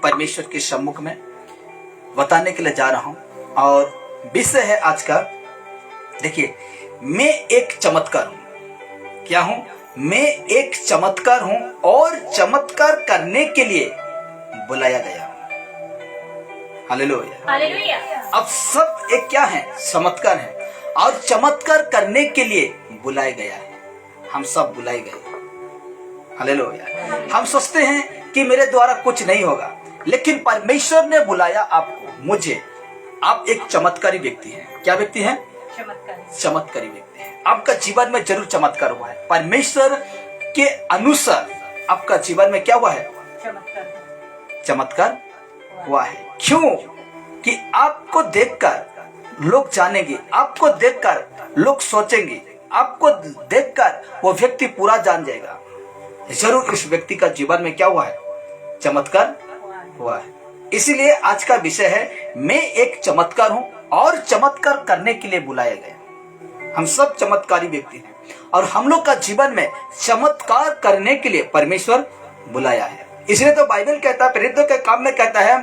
परमेश्वर के सम्मुख में बताने के लिए जा रहा हूं। और विषय है आज का, देखिए, मैं एक चमत्कार हूं। क्या हूं? मैं एक चमत्कार हूं और चमत्कार करने के लिए बुलाया गया। Hallelujah, hallelujah. अब सब एक क्या है? चमत्कार है, और चमत्कार करने के लिए बुलाया गया है। हम सब बुलाए गए। हालेलुया। हम सोचते हैं कि मेरे द्वारा कुछ नहीं होगा, लेकिन परमेश्वर ने बुलाया आपको, मुझे। आप एक चमत्कारी व्यक्ति हैं। क्या व्यक्ति हैं? चमत्कारी व्यक्ति हैं। आपका जीवन में जरूर चमत्कार हुआ है। परमेश्वर के अनुसार आपका जीवन में क्या हुआ है? चमत्कार हुआ है। क्यों? कि आपको देखकर लोग जानेंगे, आपको देखकर लोग सोचेंगे, आपको देखकर वो व्यक्ति पूरा जान जाएगा, जरूर इस व्यक्ति का जीवन में क्या हुआ है? चमत्कार हुआ है। इसीलिए आज का विषय है, मैं एक चमत्कार हूं और चमत्कार करने के लिए बुलाया गया। हम सब चमत्कारी व्यक्ति हैं और हम लोग का जीवन में चमत्कार करने के लिए परमेश्वर बुलाया है। इसलिए तो बाइबल कहता है, प्रेरितों के काम में कहता है,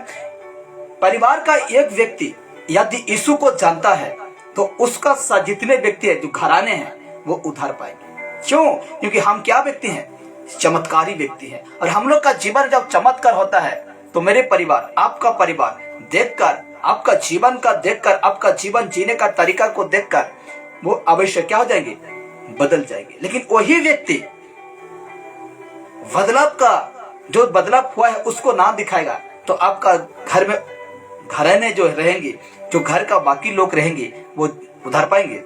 परिवार का एक व्यक्ति यदि यीशु को जानता है तो उसका जितने व्यक्ति है, जो घराने हैं, वो उधार पाएंगे। क्यों? क्योंकि हम क्या व्यक्ति हैं? चमत्कारी व्यक्ति हैं। और हम लोग का जीवन जब चमत्कार होता है तो मेरे परिवार, आपका परिवार देखकर, आपका जीवन का देखकर, आपका जीवन जीने का तरीका को देखकर वो अवश्य क्या हो जाएंगे? बदल जाएंगे। लेकिन वही व्यक्ति बदलाव का, जो बदलाव हुआ है उसको ना दिखाएगा तो आपका घर में घराने जो रहेंगे, जो घर का बाकी लोग रहेंगे, वो उधार पाएंगे?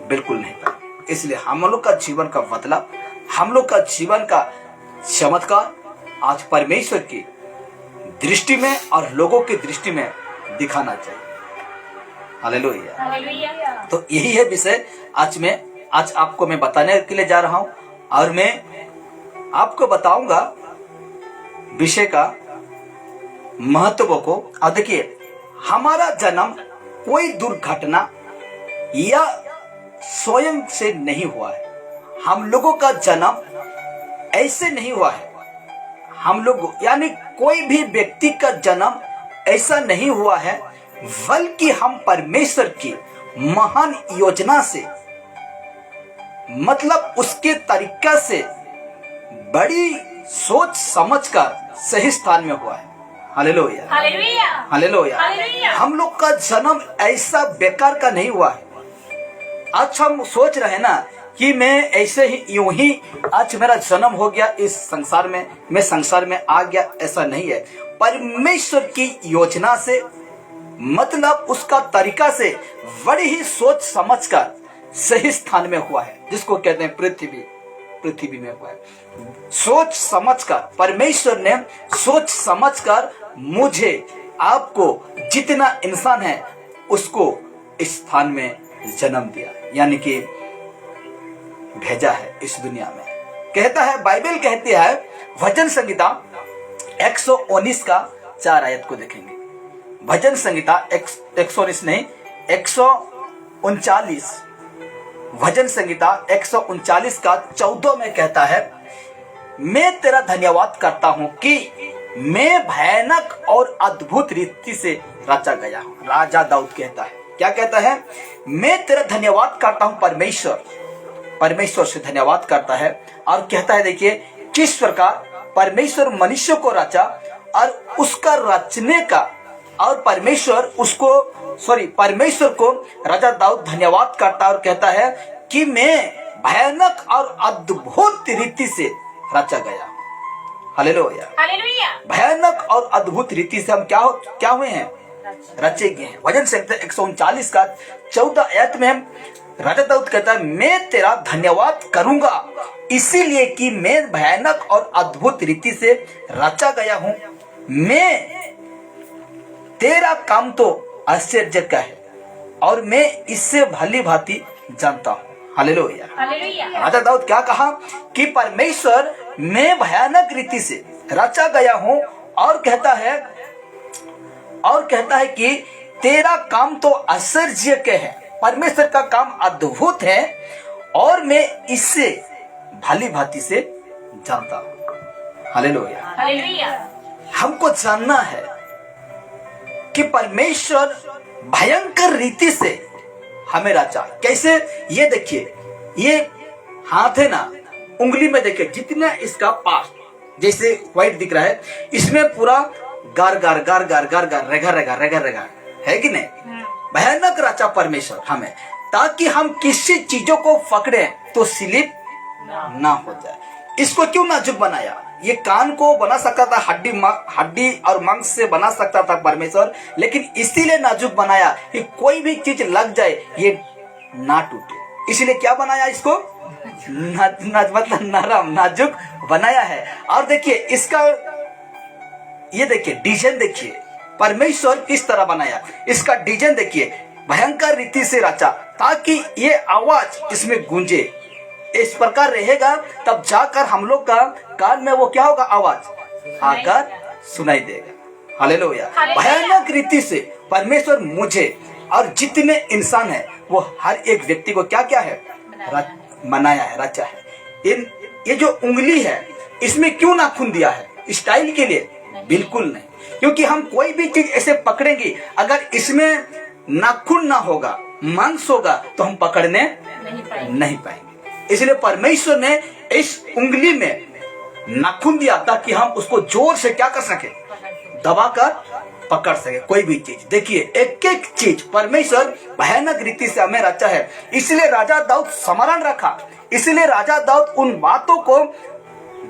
बिल्कुल नहीं पाएंगे। इसलिए हम लोग का जीवन का बदलाव, हम लोग का जीवन का चमत्कार आज परमेश्वर की दृष्टि में और लोगों की दृष्टि में दिखाना चाहिए। हालेलुया। तो यही है विषय आज आपको मैं बताने के लिए जा रहा हूं, और मैं आपको बताऊंगा विषय का महत्व को। और देखिए, हमारा जन्म कोई दुर्घटना या स्वयं से नहीं हुआ है। हम लोगों का जन्म ऐसे नहीं हुआ है। हम लोग यानी कोई भी व्यक्ति का जन्म ऐसा नहीं हुआ है, बल्कि हम परमेश्वर की महान योजना से, मतलब उसके तरीका से बड़ी सोच समझकर सही स्थान में हुआ है। Hallelujah, hallelujah, hallelujah. हम लोग का जन्म ऐसा बेकार का नहीं हुआ है। आज हम सोच रहे हैं ना कि मैं ऐसे ही यूं ही आज मेरा जन्म हो गया इस संसार में, मैं संसार में आ गया, ऐसा नहीं है। परमेश्वर की योजना से, मतलब उसका तरीका से बड़ी ही सोच समझकर सही स्थान में हुआ है, जिसको कहते हैं पृथ्वी में हुआ है। सोच समझकर, परमेश्वर ने सोच समझकर मुझे, आपको, जितना इंसान है उसको इस स्थान में जन्म दिया, यानी कि भेजा है इस दुनिया में। कहता है, बाइबल कहती है, भजन संहिता 119 का 4 आयत को देखेंगे। भजन संहिता 119 नहीं, 139, भजन संहिता 139 का 14 में कहता है, मैं तेरा धन्यवाद करता हूं कि मैं भयानक और अद्भुत रीति से रचा गया हूं। राजा दाऊद कहता है, क्या कहता है? मैं तेरा धन्यवाद करता हूं। परमेश्वर से धन्यवाद करता है और कहता है, देखिए किस प्रकार परमेश्वर मनुष्य को रचा और उसका रचने का, और परमेश्वर को राजा दाऊद धन्यवाद करता है और कहता है कि मैं भयानक और अद्भुत रीति से रचा गया। Hallelujah, hallelujah. भयानक और अद्भुत रीति से हम क्या हुए हैं? रचे गए हैं। भजन संहिता 139 का 14 आयत में हम राजा दाऊद कहता है, मैं तेरा धन्यवाद करूंगा इसीलिए कि मैं भयानक और अद्भुत रीति से रचा गया हूं। मैं तेरा काम तो आश्चर्य का है और मैं इससे भली भांति जानता हूं। Hallelujah, hallelujah. राजा दाऊद क्या कहा कि परमेश्वर, मैं भयानक रीति से रचा गया हूं, और कहता है कि तेरा काम तो आश्चर्य के है। परमेश्वर का काम अद्भुत है और मैं इससे भली भांति से जानता हूं। Hallelujah, hallelujah. हमको जानना है कि परमेश्वर भयंकर रीति से हमें रचा। कैसे? ये देखिए, ये हाथ है ना, उंगली में देखिए जितना इसका पार्ट जैसे व्हाइट दिख रहा है, इसमें पूरा गार गार गार गार गार गार रेगा रेगा रेगा रेगा है कि नहीं? भयानक रचा परमेश्वर हमें, ताकि हम किसी चीजों को पकड़े तो स्लिप ना हो जाए। इसको क्यों नाजुक बनाया? ये कान को बना सकता था, हड्डी और मांस से बना सकता था परमेश्वर, लेकिन इसीलिए नाजुक बनाया कि कोई भी चीज लग जाए ये ना टूटे। इसीलिए क्या बनाया इसको? मतलब नरम नाजुक बनाया है। और देखिए इसका, ये देखिए डिजाइन देखिए परमेश्वर किस तरह बनाया। इसका डिजाइन देखिए, भयंकर रीति से रचा ताकि ये आवाज इसमें गूंजे। इस प्रकार रहेगा तब जाकर हम लोग का कान में वो क्या होगा, आवाज आकर सुनाई देगा। हालेलुया। भयानक रीति से परमेश्वर मुझे और जितने इंसान है वो हर एक व्यक्ति को क्या क्या है, बनाया है, रचा है। ये जो उंगली है इसमें क्यों नाखून दिया है? स्टाइल के लिए? बिल्कुल नहीं, क्योंकि हम कोई भी चीज ऐसे पकड़ेंगे, अगर इसमें नाखून ना होगा, मांस होगा, तो हम पकड़ने नहीं पाएंगे। इसलिए परमेश्वर ने इस उंगली में नाखून दिया ताकि हम उसको जोर से क्या कर सके, दबाकर पकड़ सके कोई भी चीज। देखिए एक एक चीज परमेश्वर भयानक रीति से हमें रचा है। इसलिए राजा दाऊद स्मरण रखा, इसलिए राजा दाऊद उन बातों को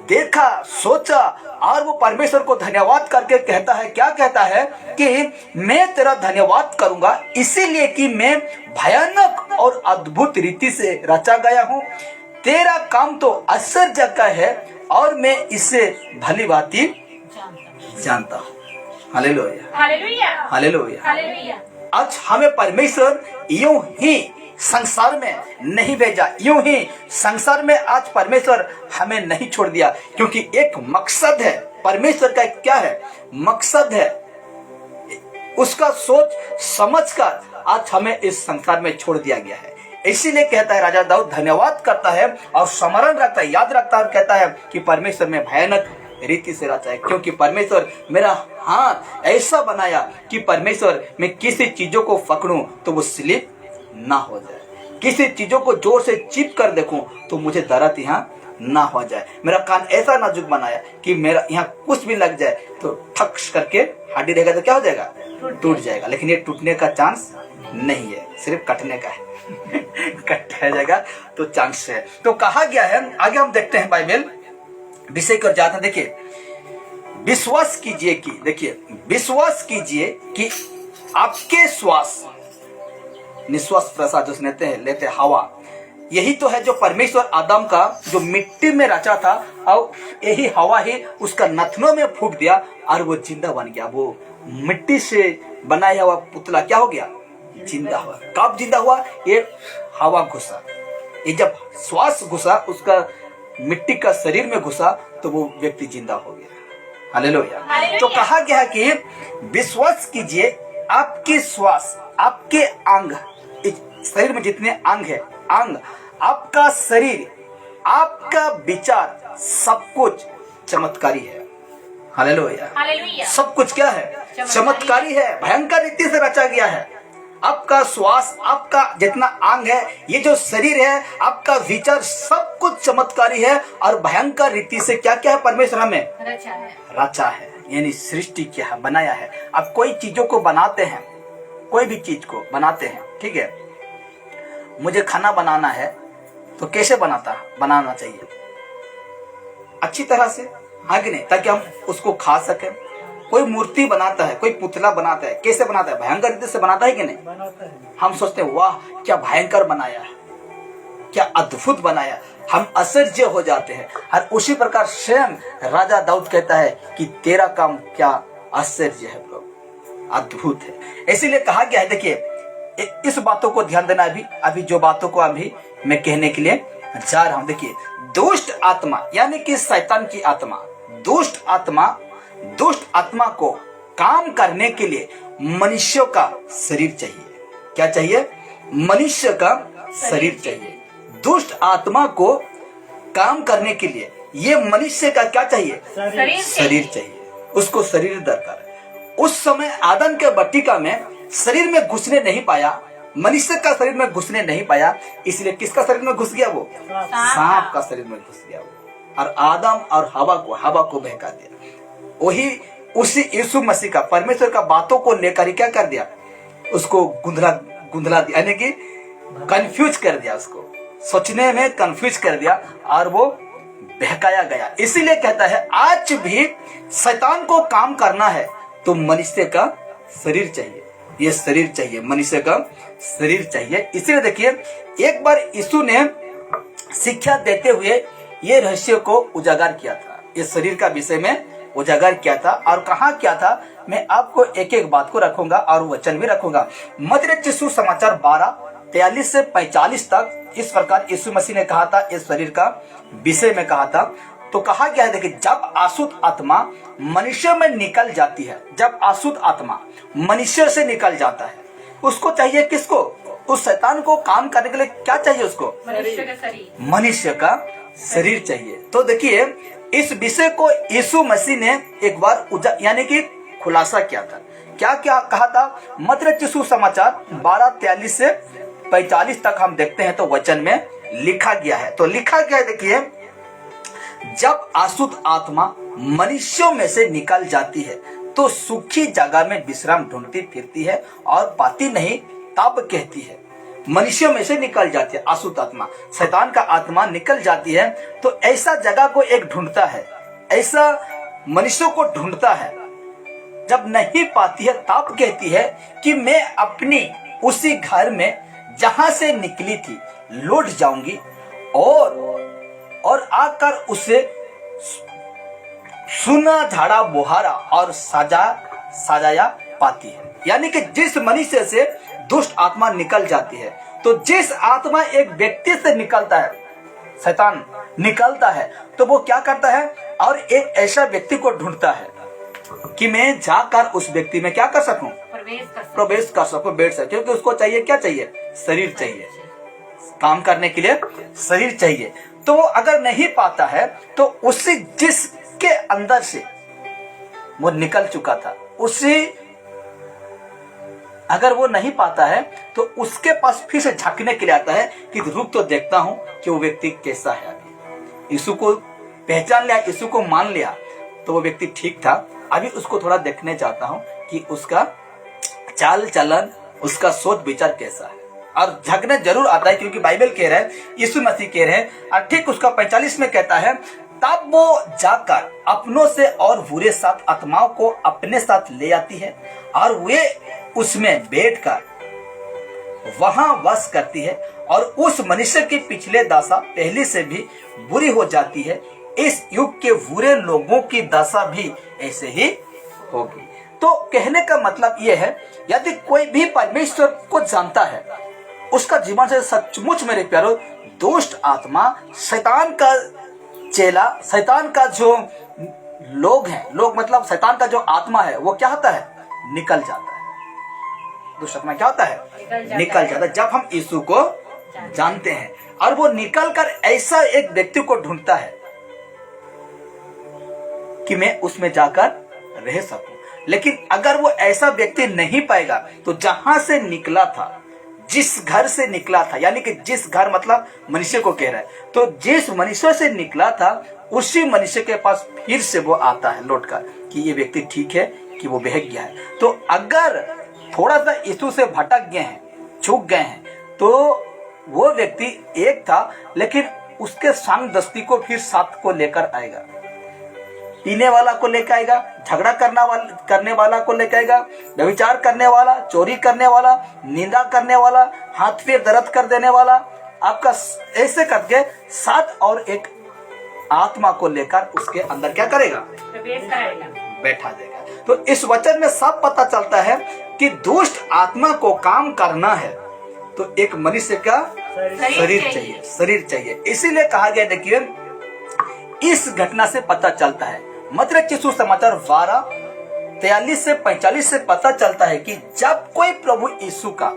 देखा, सोचा और वो परमेश्वर को धन्यवाद करके कहता है, क्या कहता है कि मैं तेरा धन्यवाद करूंगा इसीलिए कि मैं भयानक और अद्भुत रीति से रचा गया हूं। तेरा काम तो आश्चर्य का है और मैं इसे भली भांति जानता हूं। Hallelujah, hallelujah, hallelujah. आज हमें परमेश्वर यूं ही संसार में नहीं भेजा, यूं ही संसार में आज परमेश्वर हमें नहीं छोड़ दिया, क्योंकि एक मकसद है। परमेश्वर का क्या है? मकसद है। उसका सोच समझकर आज हमें इस संसार में छोड़ दिया गया है। इसीलिए कहता है राजा दाऊद धन्यवाद करता है और स्मरण रखता है, याद रखता है और कहता है कि परमेश्वर में भयानक रीति से रचा है, क्योंकि परमेश्वर मेरा हाथ ऐसा बनाया कि परमेश्वर मैं किसी चीजों को पकड़ूं तो वो स्लिप ना हो जाए, किसी चीजों को जोर से चिप कर देखूं तो मुझे दर्द यहाँ ना हो जाए। मेरा कान ऐसा नाजुक बनाया कि मेरा यहाँ कुछ भी लग जाए तो ठक करके हड्डी रहेगा तो क्या हो जाएगा, टूट जाएगा। लेकिन ये टूटने का चांस नहीं है, सिर्फ कटने का है। कट जाएगा तो चांस है। तो कहा गया है, आगे हम देखते हैं बाइबल विषय कर जाते हैं। देखिए विश्वास कीजिए कि, देखिए विश्वास कीजिए कि आपके श्वास निश्वास प्रश्वास जो लेते हवा, यही तो है जो परमेश्वर आदम का जो मिट्टी में रचा था और यही हवा ही उसका नथनों में फूंक दिया और वो जिंदा बन गया। वो मिट्टी से बनाया हुआ पुतला क्या हो गया, जिंदा हुआ। कब जिंदा हुआ? ये हवा घुसा, ये जब श्वास घुसा उसका मिट्टी का शरीर में घुसा तो वो व्यक्ति जिंदा हो गया। हालेलुया। तो कहा गया कि विश्वास कीजिए आपके श्वास, आपके अंग, शरीर में जितने अंग है, अंग, आपका शरीर, आपका विचार, सब कुछ चमत्कारी है। हालेलुया। सब कुछ क्या है? चमत्कारी है, भयंकर रीति से रचा गया है। आपका श्वास, आपका जितना अंग है, ये जो शरीर है, आपका विचार, सब कुछ चमत्कारी है और भयंकर रीति से क्या क्या है परमेश्वर हमें रचा है, यानी सृष्टि क्या है, बनाया है। अब कोई चीजों को बनाते हैं, कोई भी चीज को बनाते हैं, ठीक है, मुझे खाना बनाना है तो कैसे बनाना चाहिए? अच्छी तरह से, हाँ कि नहीं, ताकि हम उसको खा सके। कोई मूर्ति बनाता है, कोई पुतला बनाता है, कैसे बनाता है? भयंकर रीति से बनाता है कि नहीं? बनाता है। हम सोचते हैं वाह क्या भयंकर बनाया है, क्या अद्भुत बनाया, हम आश्चर्य हो जाते हैं। और उसी प्रकार स्वयं राजा दाऊद कहता है कि तेरा काम क्या आश्चर्य है प्रभु, अद्भुत है। इसीलिए कहा गया है, देखिए इस बातों को ध्यान देना। अभी जो बातों को अभी मैं कहने के लिए जा रहा हूं, देखिए दुष्ट आत्मा यानी कि शैतान की आत्मा, दुष्ट आत्मा को काम करने के लिए मनुष्य का शरीर चाहिए। क्या चाहिए? मनुष्य का शरीर चाहिए। दुष्ट आत्मा को काम करने के लिए ये मनुष्य का क्या चाहिए? शरीर चाहिए। उसको शरीर दरकार है। उस समय आदम के बट्टिका में शरीर में घुसने नहीं पाया, मनुष्य का शरीर में घुसने नहीं पाया, इसलिए किसका शरीर में घुस गया? वो सांप का शरीर में घुस गया वो, और आदम और हवा को बहका दिया। वही उसी यीशु मसीह का, परमेश्वर का बातों को लेकर ही क्या कर दिया? उसको गुंधला दिया, यानी कि कंफ्यूज कर दिया, उसको सोचने में कंफ्यूज कर दिया और वो बहकाया गया। इसीलिए कहता है आज भी शैतान को काम करना है तो मनुष्य का शरीर चाहिए, ये शरीर चाहिए, मनुष्य का शरीर चाहिए। इसलिए देखिए एक बार यीशु ने शिक्षा देते हुए ये रहस्य को उजागर किया था, ये शरीर का विषय में उजागर किया था। और कहाँ किया था? मैं आपको एक एक बात को रखूंगा और वचन भी रखूंगा। मत्ती रचित सुसमाचार 12:43 से 45 तक इस प्रकार यीशु मसीह ने कहा था, इस शरीर का विषय में कहा था। तो कहा गया है, देखिए जब अशुद्ध आत्मा मनुष्य में निकल जाती है, जब अशुद्ध आत्मा मनुष्य से निकल जाता है, उसको चाहिए किसको? उस शैतान को काम करने के लिए क्या चाहिए उसको? मनुष्य का शरीर चाहिए। तो देखिए इस विषय को यीशु मसीह ने एक बार यानी कि खुलासा किया था। क्या क्या कहा था? मत्ती रचित सुसमाचार 12:43 से 45 तक हम देखते हैं तो वचन में लिखा गया है। तो लिखा गया है, देखिए जब अशुद्ध आत्मा मनुष्यों में से निकल जाती है तो सूखी जगह में विश्राम ढूंढती फिरती है और पाती नहीं, तब कहती है। मनुष्यों में से निकल जाती है अशुद्ध आत्मा, शैतान का आत्मा निकल जाती है तो ऐसा जगह को एक ढूंढता है, ऐसा मनुष्यों को ढूंढता है। जब नहीं पाती है तब कहती है कि मैं अपनी उसी घर में जहां से निकली थी लौट जाऊंगी और आकर उसे सुना झाड़ा बुहारा और सजाया पाती है। यानी कि जिस मनुष्य से दुष्ट आत्मा निकल जाती है, तो जिस आत्मा एक व्यक्ति से निकलता है, शैतान निकलता है, तो वो क्या करता है? और एक ऐसा व्यक्ति को ढूंढता है कि मैं जाकर उस व्यक्ति में क्या कर सकूं? प्रवेश कर सकूं, बैठ सकूं। क्योंकि उसको चाहिए, क्या चाहिए? शरीर चाहिए, काम करने के लिए शरीर चाहिए। तो वो अगर नहीं पाता है तो उसी जिसके अंदर से वो निकल चुका था, उसी अगर वो नहीं पाता है तो उसके पास फिर से झांकने के लिए आता है कि रुक तो देखता हूं कि वो व्यक्ति कैसा है। अभी यीशु को पहचान लिया, यीशु को मान लिया तो वो व्यक्ति ठीक था, अभी उसको थोड़ा देखने चाहता हूं कि उसका चाल चलन, उसका सोच विचार कैसा है। और झगड़ने जरूर आता है, क्योंकि बाइबल कह रहा है, यीशु मसीह कह रहे हैं, और ठीक उसका 45 में कहता है, तब वो जाकर अपनों से और बुरे सात आत्माओं को अपने साथ ले आती है और वे उसमें बैठकर वहां वश करती है और उस मनुष्य की पिछले दशा पहले से भी बुरी हो जाती है। इस युग के बुरे लोगों की दशा भी ऐसे ही होगी। तो कहने का मतलब यह है, यदि कोई भी परमेश्वर को जानता है, उसका जीवन से सचमुच मेरे प्यारो दुष्ट आत्मा, शैतान का चेला, शैतान का जो लोग मतलब शैतान का जो आत्मा है वो क्या होता है? निकल जाता है। दुष्ट आत्मा क्या होता है? निकल जाता है। जब हम यीशु को जानते हैं और वो निकल कर ऐसा एक व्यक्ति को ढूंढता है कि मैं उसमें जाकर रह सकूं। लेकिन अगर वो ऐसा व्यक्ति नहीं पाएगा तो जहां से निकला था, जिस घर से निकला था, यानी कि जिस घर मतलब मनुष्य को कह रहा है, तो जिस मनुष्य से निकला था उसी मनुष्य के पास फिर से वो आता है लौटकर कि ये व्यक्ति ठीक है, कि वो बहक गया है। तो अगर थोड़ा सा यीशु से भटक गए हैं, चूक गए हैं, तो वो व्यक्ति एक था, लेकिन उसके संग दस्ती को फिर साथ को लेकर आएगा, पीने वाला को लेकर आएगा, झगड़ा करने वाला को लेकर आएगा, व्यभिचार करने वाला, चोरी करने वाला, निंदा करने वाला, हाथ पैर दर्द कर देने वाला, आपका ऐसे करके साथ और एक आत्मा को लेकर उसके अंदर क्या करेगा? बैठा देगा। तो इस वचन में सब पता चलता है कि दुष्ट आत्मा को काम करना है तो एक मनुष्य का शरीर चाहिए। इसीलिए कहा गया, देखिए इस घटना से पता चलता है, मत्ती रचित सुसमाचार 12:43 से 45 से पता चलता है कि जब कोई प्रभु यीशु का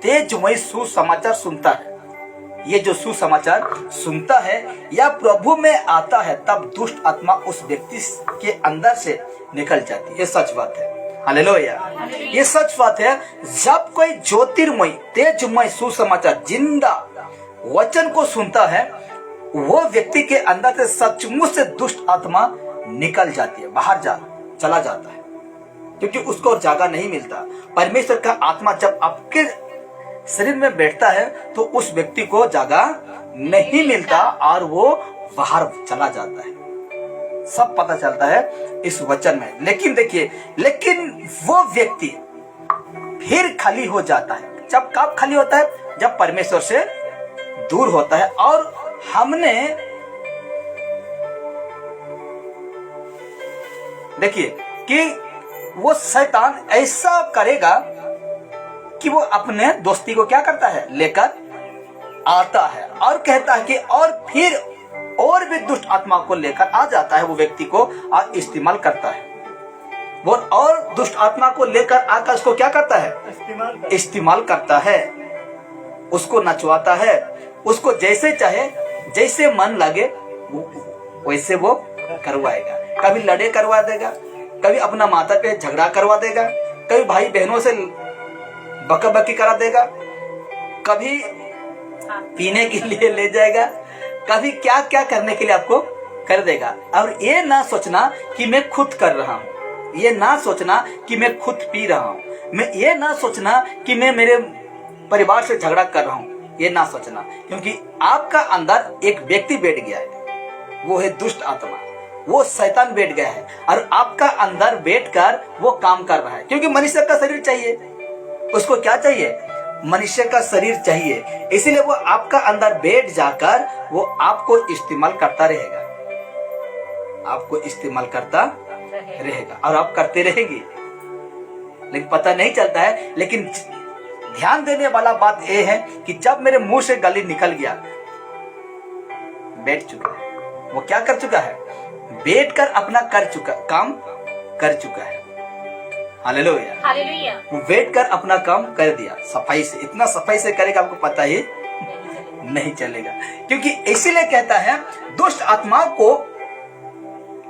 तेजमय सुसमाचार सुनता है, ये जो सुसमाचार सुनता है या प्रभु में आता है, तब दुष्ट आत्मा उस व्यक्ति के अंदर से निकल जाती है। ये सच बात है। हालेलुया। ये सच बात है। जब कोई ज्योतिर्मय तेजमय सुसमाचार जिंदा वचन को सुनता है, वो व्यक्ति के अंदर से सचमुच से दुष्ट आत्मा निकल जाती है, बाहर चला जाता है, क्योंकि उसको जगह नहीं मिलता। परमेश्वर का आत्मा जब आपके शरीर में बैठता है तो उस व्यक्ति को जगह नहीं मिलता और वो बाहर चला जाता है। सब पता चलता है इस वचन में। लेकिन देखिए, लेकिन वो व्यक्ति फिर खाली हो जाता है। जब कब खाली होता है? जब परमेश्वर से दूर होता है। और हमने देखिए कि वो शैतान ऐसा करेगा कि वो अपने दोस्ती को क्या करता है, लेकर आता है और कहता है कि और फिर और भी दुष्ट आत्मा को लेकर आ जाता है वो व्यक्ति को और इस्तेमाल करता है। वो और दुष्ट आत्मा को लेकर आकर उसको क्या करता है, इस्तेमाल करता है, उसको नचवाता है, उसको जैसे चाहे जैसे मन लगे वैसे वो करवाएगा। कभी लड़े करवा देगा, कभी अपना माता पे झगड़ा करवा देगा, कभी भाई बहनों से बकाबकी करा देगा, कभी पीने के लिए ले जाएगा, कभी क्या क्या करने के लिए आपको कर देगा। और ये ना सोचना कि मैं खुद कर रहा हूँ, ये ना सोचना कि मैं खुद पी रहा हूँ, मैं ये ना सोचना कि मैं मेरे परिवार से झगड़ा कर रहा हूँ, ये ना सोचना, क्योंकि आपका अंदर एक व्यक्ति बैठ गया है, वो है दुष्ट आत्मा, वो शैतान बैठ गया है और आपका अंदर बैठकर वो काम कर रहा है। क्योंकि मनुष्य का शरीर चाहिए, उसको क्या चाहिए, मनुष्य का शरीर चाहिए, इसीलिए वो आपका अंदर बैठ जाकर वो आपको इस्तेमाल करता रहेगा, आपको इस्तेमाल करता रहेगा और आप करते रहेंगे, लेकिन पता नहीं चलता है। लेकिन ध्यान देने वाला बात यह है कि जब मेरे मुंह से गाली निकल गया, बैठ चुका है, वो क्या कर चुका है, बैठकर अपना काम कर चुका है। Hallelujah, hallelujah. वो बैठकर अपना काम कर दिया सफाई से। इतना सफाई से करेगा आपको पता ही नहीं चलेगा, क्योंकि इसीलिए कहता है दुष्ट आत्मा को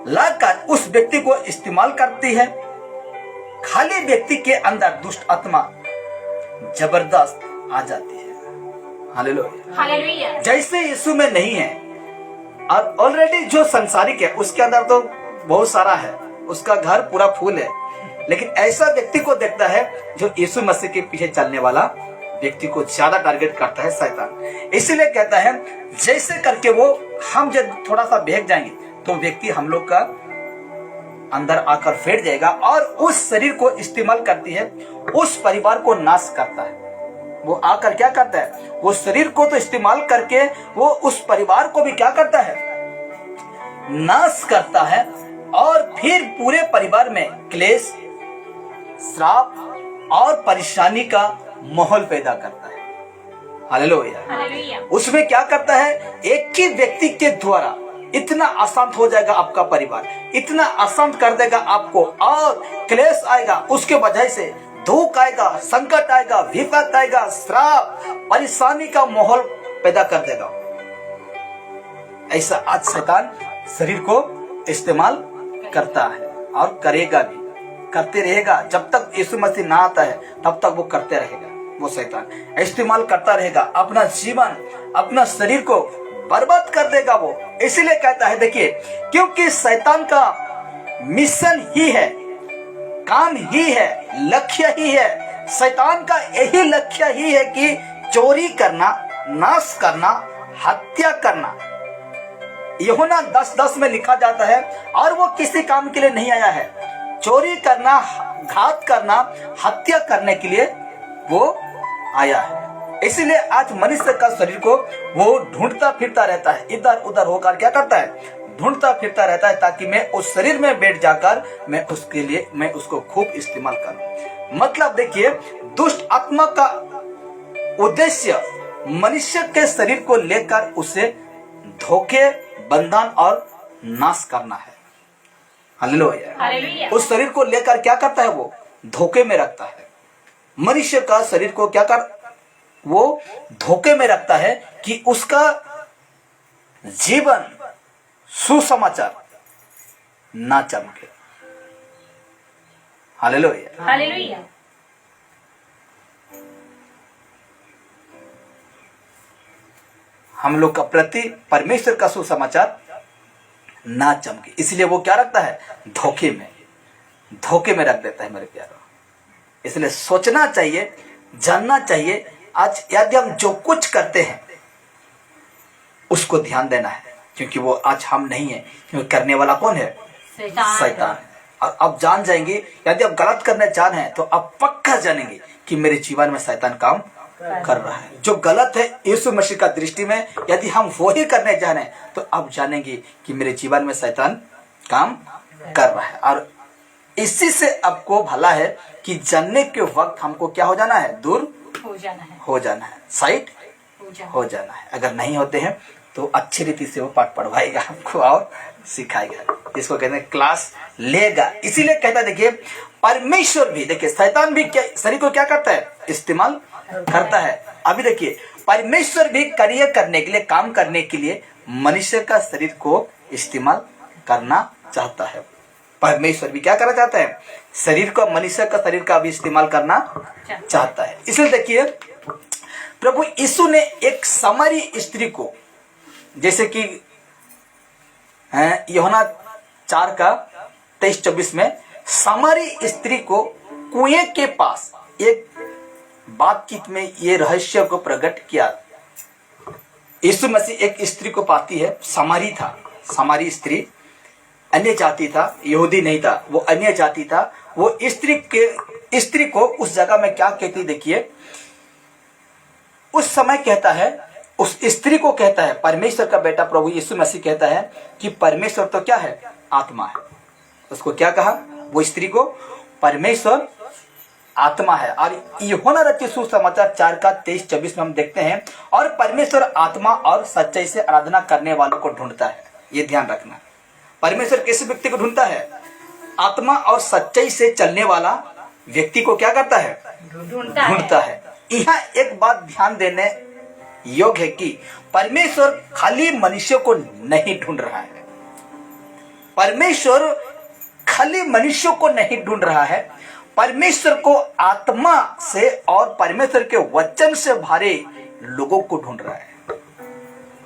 लाकर उस व्यक्ति को इस्तेमाल करती है। खाली व्यक्ति के अंदर दुष्ट आत्मा जबरदस्त आ जाती है। Hallelujah, hallelujah. जैसे यीशु में नहीं है और ऑलरेडी जो संसारिक है उसके अंदर तो बहुत सारा है, उसका घर पूरा फूल है, लेकिन ऐसा व्यक्ति को देखता है जो यीशु मसीह के पीछे चलने वाला व्यक्ति को ज्यादा टारगेट करता है शैतान। इसीलिए कहता है जैसे करके वो हम जब थोड़ा सा बहक जाएंगे तो व्यक्ति हम लोग का अंदर आकर बैठ जाएगा और उस शरीर को इस्तेमाल करती है, उस परिवार को नाश करता है। वो आकर क्या करता है, वो शरीर को तो इस्तेमाल करके वो उस परिवार को भी क्या करता है, नाश करता है और फिर पूरे परिवार में क्लेश, श्राप और परेशानी का माहौल पैदा करता है। हालेलुया। उसमें क्या करता है, एक ही व्यक्ति के द्वारा इतना अशांत हो जाएगा आपका परिवार, इतना अशांत कर देगा आपको और क्लेश आएगा, उसके वजह से दुख आएगा, संकट आएगा, विपद आएगा, श्राप, परेशानी का माहौल पैदा कर देगा। ऐसा आज शैतान शरीर को इस्तेमाल करता है और करेगा भी, करते रहेगा। जब तक यीशु मसीह ना आता है तब तक वो करते रहेगा, वो शैतान इस्तेमाल करता रहेगा, अपना जीवन, अपना शरीर को बर्बाद कर देगा वो। इसीलिए कहता है, देखिए, क्योंकि शैतान का मिशन ही है, काम ही है, लक्ष्य ही है, शैतान का यही लक्ष्य ही है कि चोरी करना, नाश करना, हत्या करना। यूहन्ना 10:10 में लिखा जाता है, और वो किसी काम के लिए नहीं आया है, चोरी करना, घात करना, हत्या करने के लिए वो आया है। इसीलिए आज मनुष्य का शरीर को वो ढूंढता फिरता रहता है, इधर उधर होकर क्या करता है, ढूंढता फिरता रहता है, ताकि मैं उस शरीर में बैठ जाकर मैं उसके लिए मैं उसको खूब इस्तेमाल करूं। मतलब देखिए, दुष्ट आत्मा का उद्देश्य मनुष्य के शरीर को लेकर उसे धोखे, बंधन और नाश करना है। हालेलुया। उस शरीर को लेकर क्या करता है, वो धोखे में रखता है। मनुष्य का शरीर को क्या कर, वो धोखे में रखता है कि उसका जीवन सुसमाचार ना चमके। Hallelujah, hallelujah. हम लोग का प्रति परमेश्वर का सुसमाचार ना चमके, इसलिए वो क्या रखता है, धोखे में रख देता है मेरे प्यारों। इसलिए सोचना चाहिए, जानना चाहिए, आज यदि हम जो कुछ करते हैं उसको ध्यान देना है, क्योंकि वो आज हम नहीं है, क्योंकि करने वाला कौन है, शैतान है। और अब जान जाएंगे, यदि आप गलत करने जान है तो आप पक्का जानेंगे कि मेरे जीवन में शैतान काम कर रहा है। जो गलत है यीशु मसीह का दृष्टि में यदि हम वो ही करने जाने तो अब जानेंगे कि मेरे जीवन में शैतान काम कर रहा है। और इसी से आपको भला है कि जानने के वक्त हमको क्या हो जाना है, दूर हो जाना है, साइड हो जाना है। अगर नहीं होते हैं तो अच्छी रीति से वो पाठ पढ़वाएगा आपको और सिखाएगा, इसको कहते हैं क्लास लेगा। इसीलिए कहता है, देखिए परमेश्वर भी, देखिए शैतान भी क्या शरीर को क्या करता है, इस्तेमाल करता है। अभी देखिए परमेश्वर भी कार्य करने के लिए, काम करने के लिए मनुष्य का शरीर को इस्तेमाल करना चाहता है। परमेश्वर भी क्या करना चाहता है, शरीर को, मनुष्य का शरीर का भी इस्तेमाल करना चाहता है। इसलिए देखिए प्रभु यीशु ने एक सामरी स्त्री को, जैसे कि यूहन्ना 4:23-24 में सामरी स्त्री को कुएं के पास एक बातचीत में ये रहस्य को प्रकट किया। यीशु मसीह एक स्त्री को पाती है, सामरी था, सामरी स्त्री अन्य जाति था, यहूदी नहीं था, वो अन्य जाति था। वो स्त्री को उस जगह में क्या कहती, देखिए उस समय कहता है, उस स्त्री को कहता है, परमेश्वर का बेटा प्रभु यीशु मसीह कहता है कि परमेश्वर तो क्या है, आत्मा है। उसको क्या कहा, वो स्त्री को, परमेश्वर आत्मा है। और यूहन्ना रचित सुसमाचार 4:23-24 में हम देखते हैं, और परमेश्वर आत्मा और सच्चाई से आराधना करने वालों को ढूंढता है। ये ध्यान रखना, परमेश्वर किसी व्यक्ति को ढूंढता है, आत्मा और सच्चाई से चलने वाला व्यक्ति को क्या करता है, ढूंढता है। यहाँ एक बात ध्यान देने योग्य है कि परमेश्वर खाली मनुष्य को नहीं ढूंढ रहा है, परमेश्वर खाली मनुष्य को नहीं ढूंढ रहा है, परमेश्वर को आत्मा से और परमेश्वर के वचन से भरे लोगों को ढूंढ रहा है।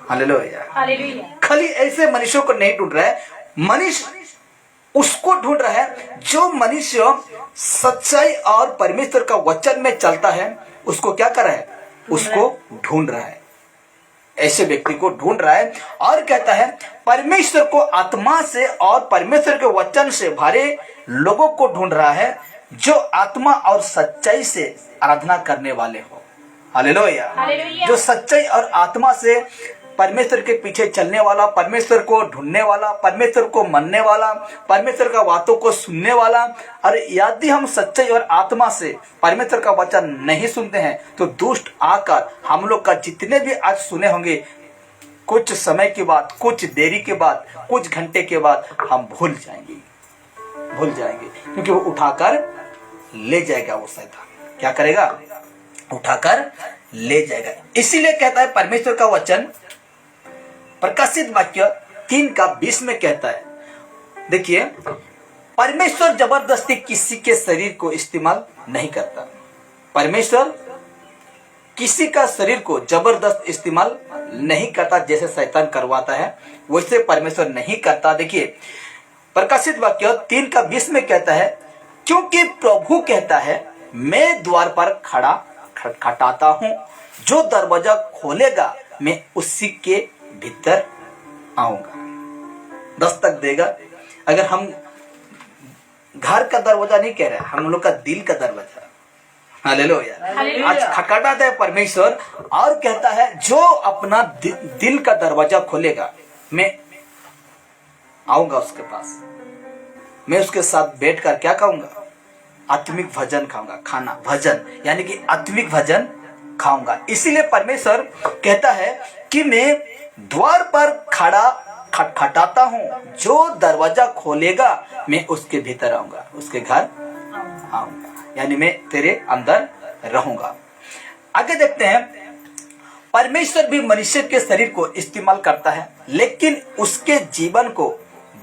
Hallelujah, hallelujah. खाली ऐसे मनुष्यों को नहीं ढूंढ रहा है, मनुष्य उसको ढूंढ रहा है जो मनुष्य सच्चाई और परमेश्वर का वचन में चलता है, उसको क्या कर रहा है, उसको ढूंढ रहा है, ऐसे व्यक्ति को ढूंढ रहा है। और कहता है परमेश्वर को आत्मा से और परमेश्वर के वचन से भरे लोगों को ढूंढ रहा है, जो आत्मा और सच्चाई से आराधना करने वाले हो। हालेलुया, जो सच्चाई और आत्मा से परमेश्वर के पीछे चलने वाला, परमेश्वर को ढूंढने वाला, परमेश्वर को मानने वाला, परमेश्वर का बातों को सुनने वाला। और यदि हम सच्चाई और आत्मा से परमेश्वर का वचन नहीं सुनते हैं तो दुष्ट आकर हम लोग का जितने भी आज सुने होंगे, कुछ समय के बाद, कुछ देरी के बाद, कुछ घंटे के बाद हम भूल जाएंगे, क्योंकि वो उठाकर ले जाएगा। वो शैतान क्या करेगा, उठाकर ले जाएगा। इसीलिए कहता है परमेश्वर का वचन प्रकाशित वाक्य 3:20 में कहता है, देखिए परमेश्वर जबरदस्ती किसी के शरीर को इस्तेमाल नहीं करता। परमेश्वर किसी का शरीर को जबरदस्त इस्तेमाल नहीं करता, जैसे शैतान करवाता है वैसे परमेश्वर नहीं करता। देखिए प्रकाशित वाक्य 3:20 में कहता है, क्योंकि प्रभु कहता है मैं द्वार पर खड़ा खटखटाता हूं, जो दरवाजा खोलेगा मैं उसी के भीतर आऊंगा, दस्तक देगा। अगर हम घर का दरवाजा नहीं कह रहे, हम लोग का दिल का दरवाजा। हालेलुया, आज खटखटाता है परमेश्वर और कहता है जो अपना दिल का दरवाजा खोलेगा मैं आऊंगा उसके पास, मैं उसके साथ बैठकर क्या खाऊंगा, आत्मिक भजन खाऊंगा। खाना भजन यानी कि आत्मिक भजन खाऊंगा। इसीलिए परमेश्वर कहता है कि मैं द्वार पर खड़ा खटखटाता हूं, जो दरवाजा खोलेगा मैं उसके भीतर आऊंगा, उसके घर आऊंगा, यानी मैं तेरे अंदर रहूंगा। आगे देखते हैं, परमेश्वर भी मनुष्य के शरीर को इस्तेमाल करता है, लेकिन उसके जीवन को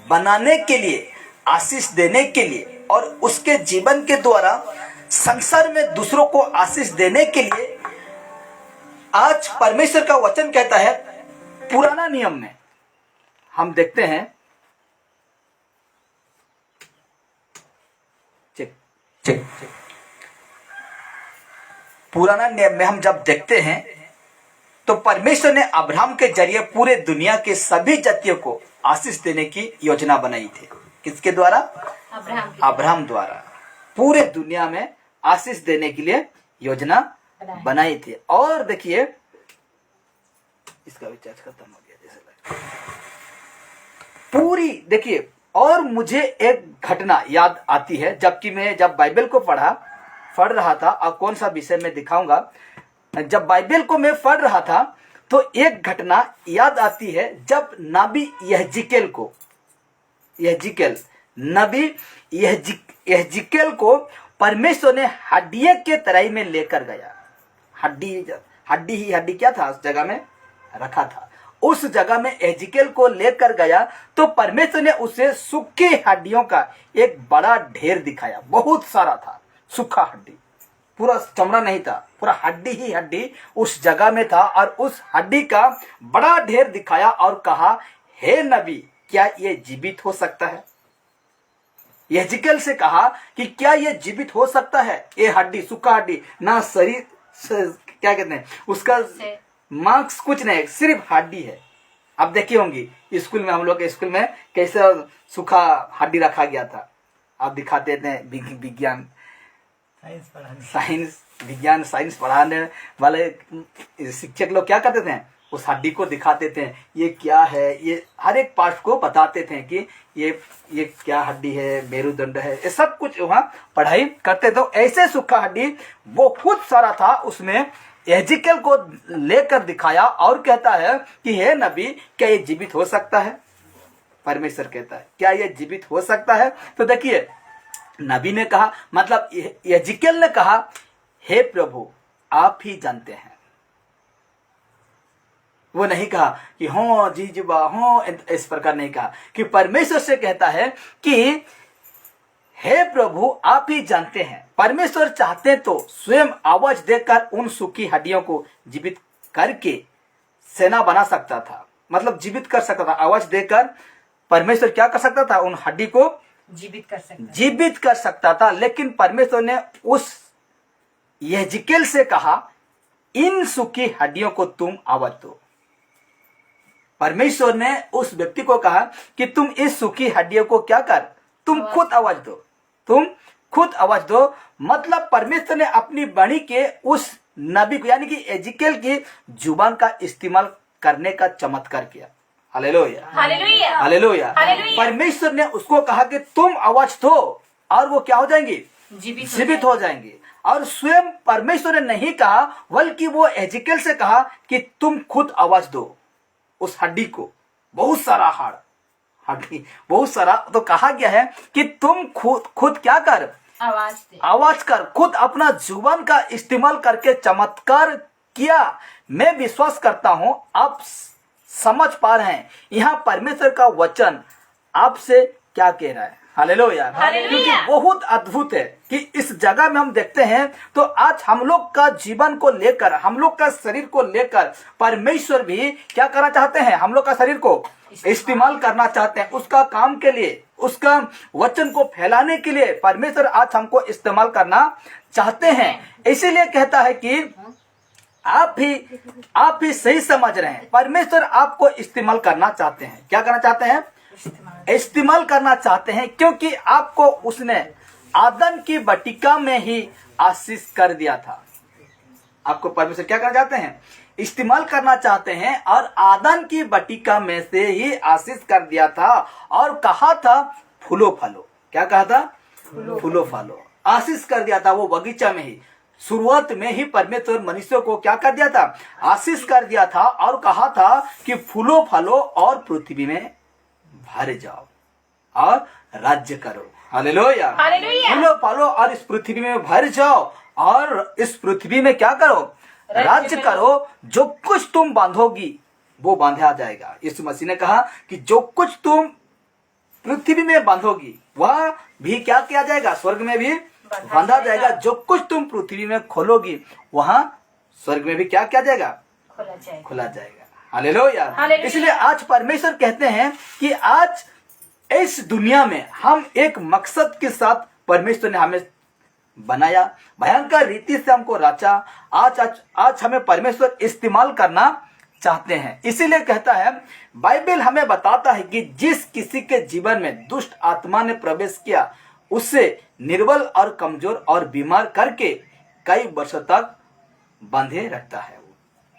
बनाने के लिए, आशीष देने के लिए और उसके जीवन के द्वारा संसार में दूसरों को आशीष देने के लिए आज परमेश्वर का वचन कहता है, पुराना नियम में हम देखते हैं, पुराना नियम में हम जब देखते हैं तो परमेश्वर ने अब्राहम के जरिए पूरे दुनिया के सभी जातियों को आशीष देने की योजना बनाई थी। किसके द्वारा? अब्राहम द्वारा पूरे दुनिया में आशीष देने के लिए योजना बनाई थी। और देखिए, इसका भी चार्ज खत्म हो गया जैसे लगा। पूरी देखिए, और मुझे एक घटना याद आती है, जबकि मैं जब बाइबल को पढ़ रहा था, और कौन सा विषय में दिखाऊंगा, जब बाइबल को मैं पढ़ रहा था तो एक घटना याद आती है, जब नबी यहजीकेल को परमेश्वर ने हड्डियों के तराई में लेकर गया। हड्डी क्या था उस जगह में रखा था, उस जगह में यहजीकेल को लेकर गया तो परमेश्वर ने उसे सूखी हड्डियों का एक बड़ा ढेर दिखाया। बहुत सारा था सूखा हड्डी, पूरा चमड़ा नहीं था, पूरा हड्डी ही हड्डी उस जगह में था। और उस हड्डी का बड़ा ढेर दिखाया और कहा, हे नबी, क्या ये जीवित हो सकता है? यहजीकेल से कहा कि क्या ये जीवित हो सकता है? ये हड्डी, सूखा हड्डी, ना शरीर क्या कहते हैं उसका मार्क्स कुछ नहीं, सिर्फ हड्डी है। अब देखी होंगी स्कूल में, हम लोग के स्कूल में कैसे सूखा हड्डी रखा गया था। अब दिखाते थे विज्ञान साइंस पढ़ाने वाले शिक्षक लोग क्या करते थे, उस हड्डी को दिखाते थे, ये क्या है, ये हर एक पार्ट को बताते थे कि ये क्या हड्डी है, मेरुदंड है, ये सब कुछ वहाँ पढ़ाई करते। तो ऐसे सूखा हड्डी बहुत सारा था, उसमें यहजीकेल को लेकर दिखाया और कहता है कि हे नबी, क्या ये जीवित हो सकता है? परमेश्वर कहता है, क्या ये जीवित हो सकता है? तो देखिए, नबी ने कहा, मतलब यहजीकेल ने कहा, हे प्रभु, आप ही जानते हैं। वो नहीं कहा कि हो जी जुबा हो, इस प्रकार नहीं कहा, कि परमेश्वर से कहता है कि हे प्रभु, आप ही जानते हैं। परमेश्वर चाहते तो स्वयं आवाज देकर उन सूखी हड्डियों को जीवित करके सेना बना सकता था, मतलब जीवित कर सकता था। आवाज देकर परमेश्वर क्या कर सकता था? उन हड्डी को जीवित कर सकता था। लेकिन परमेश्वर ने उस यहजीकेल से कहा, इन सूखी हड्डियों को तुम आवाज दो। परमेश्वर ने उस व्यक्ति को कहा कि तुम इस सूखी हड्डियों को क्या कर, तुम खुद आवाज दो, तुम खुद आवाज दो। मतलब परमेश्वर ने अपनी वाणी के उस नबी को, यानी कि यहजीकेल की जुबान का इस्तेमाल करने का चमत्कार किया। Hallelujah, hallelujah, hallelujah. परमेश्वर ने उसको कहा कि तुम आवाज दो और वो क्या हो जाएंगी? जीवित हो जाएंगे। और स्वयं परमेश्वर ने नहीं कहा, बल्कि वो यहजीकेल से कहा कि तुम खुद आवाज दो उस हड्डी को। बहुत सारा हड्डी, बहुत सारा, तो कहा गया है कि तुम खुद क्या कर, आवाज कर, खुद अपना जुबान का इस्तेमाल करके चमत्कार किया। मैं विश्वास करता हूं आप समझ पा रहे हैं यहाँ परमेश्वर का वचन आपसे क्या कह रहा है। हालेलुया, क्योंकि बहुत अद्भुत है कि इस जगह में हम देखते हैं तो आज हम लोग का जीवन को लेकर, हम लोग का शरीर को लेकर परमेश्वर भी क्या करना चाहते हैं? हम लोग का शरीर को इस्तेमाल करना चाहते हैं, उसका काम के लिए, उसका वचन को फैलाने के लिए परमेश्वर आज हमको इस्तेमाल करना चाहते हैं। इसीलिए कहता है कि आप ही सही समझ रहे हैं, परमेश्वर आपको इस्तेमाल करना चाहते हैं। क्या करना चाहते हैं? इस्तेमाल करना चाहते हैं, क्योंकि आपको उसने आदम की बटिका में ही आशीष कर दिया था। आपको परमेश्वर क्या करना चाहते हैं? इस्तेमाल करना चाहते हैं, और आदम की बटिका में से ही आशीष कर दिया था और कहा था फूलो फलो। क्या कहा था? फूलो फलो, आशीष कर दिया था। वो बगीचा में ही शुरुआत में ही परमेश्वर मनुष्य को क्या कर दिया था? आशीष कर दिया था और कहा था कि फूलो फलो और पृथ्वी में भर जाओ और राज्य करो। हालेलुया, फूलो फलो और इस पृथ्वी में भर जाओ और इस पृथ्वी में क्या करो? राज्य करो, जो कुछ तुम बांधोगी वो बांधा जाएगा। यीशु मसीह ने कहा कि जो कुछ तुम पृथ्वी में बांधोगी वह भी क्या किया जाएगा, स्वर्ग में भी बांधा जाएगा। जो कुछ तुम पृथ्वी में खोलोगी वहां स्वर्ग में भी क्या किया जाएगा, खुला जाएगा। हालेलुया। इसलिए आज परमेश्वर कहते हैं कि आज इस दुनिया में हम एक मकसद के साथ, परमेश्वर ने हमें बनाया, भयंकर रीति से हमको रचा। आज हमें परमेश्वर इस्तेमाल करना चाहते हैं। इसीलिए कहता है, बाइबल हमें बताता है कि जिस किसी के जीवन में दुष्ट आत्मा ने प्रवेश किया उसे निर्बल और कमजोर और बीमार करके कई वर्षों तक बांधे रखता है।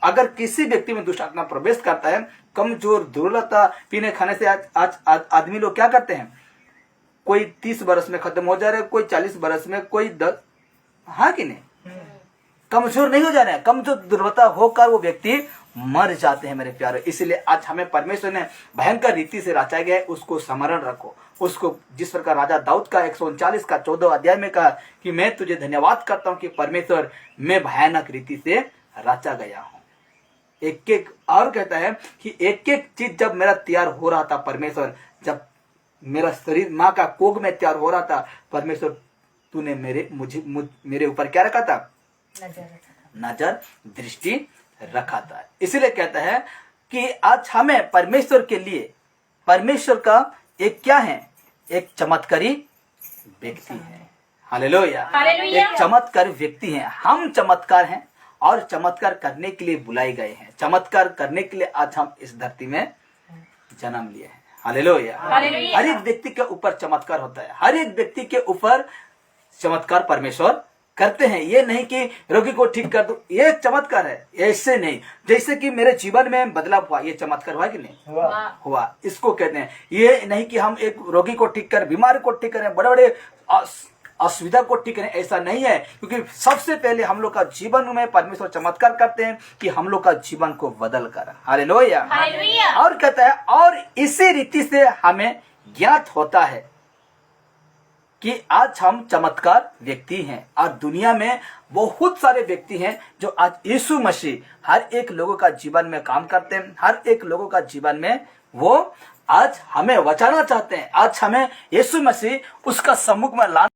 अगर किसी व्यक्ति में दुष्ट आत्मा प्रवेश करता है, कमजोर, दुर्बलता, पीने खाने से आज आदमी लोग क्या करते हैं, कोई 30 बरस में खत्म हो जा रहा है, कोई 40 बरस में, कोई 10, हाँ कि नहीं, कमजोर नहीं हो जा रहे हैं, कमजोर दुर्बलता होकर वो व्यक्ति मर जाते हैं मेरे प्यारे। इसलिए आज हमें परमेश्वर ने भयंकर रीति से रचा गया है, उसको स्मरण रखो। उसको जिस प्रकार राजा दाऊद का 139 का 14 अध्याय में कहा कि मैं तुझे धन्यवाद करता हूं कि परमेश्वर मैं भयानक रीति से रचा गया हूं। एक एक और कहता है कि एक एक चीज जब मेरा तैयार हो रहा था परमेश्वर, जब मेरा शरीर माँ का कोग में तैयार हो रहा था परमेश्वर, तूने मेरे ऊपर क्या रखा था, नजर दृष्टि रखा था। इसीलिए कहता है कि आज हमें परमेश्वर के लिए, परमेश्वर का एक क्या है, एक चमत्कारी व्यक्ति है। हालेलुया। एक चमत्कार व्यक्ति है। हम चमत्कार हैं और चमत्कार करने के लिए बुलाए गए हैं। चमत्कार करने के लिए आज हम इस धरती में जन्म लिए हैं। हालेलुया। हर एक व्यक्ति के ऊपर चमत्कार होता है, हर एक व्यक्ति के ऊपर चमत्कार परमेश्वर करते हैं। ये नहीं कि रोगी को ठीक कर दो, ये चमत्कार है, ऐसे नहीं। जैसे कि मेरे जीवन में बदलाव हुआ, ये चमत्कार हुआ कि नहीं हुआ, इसको कहते हैं। ये नहीं कि हम एक रोगी को ठीक कर, बीमारी को ठीक करें, बड़े बड़े असुविधा को ठीक करें, ऐसा नहीं है। क्योंकि सबसे पहले हम लोग का जीवन में परमेश्वर चमत्कार करते हैं कि हम लोग का जीवन को बदल कर। हालेलुया। और कहता है, और इसी रीति से हमें ज्ञात होता है कि आज हम चमत्कार व्यक्ति हैं। और दुनिया में बहुत सारे व्यक्ति हैं जो आज यीशु मसीह हर एक लोगों का जीवन में काम करते हैं, हर एक लोगों का जीवन में वो आज हमें बचाना चाहते हैं। आज हमें यीशु मसीह उसका सम्मुख में लाना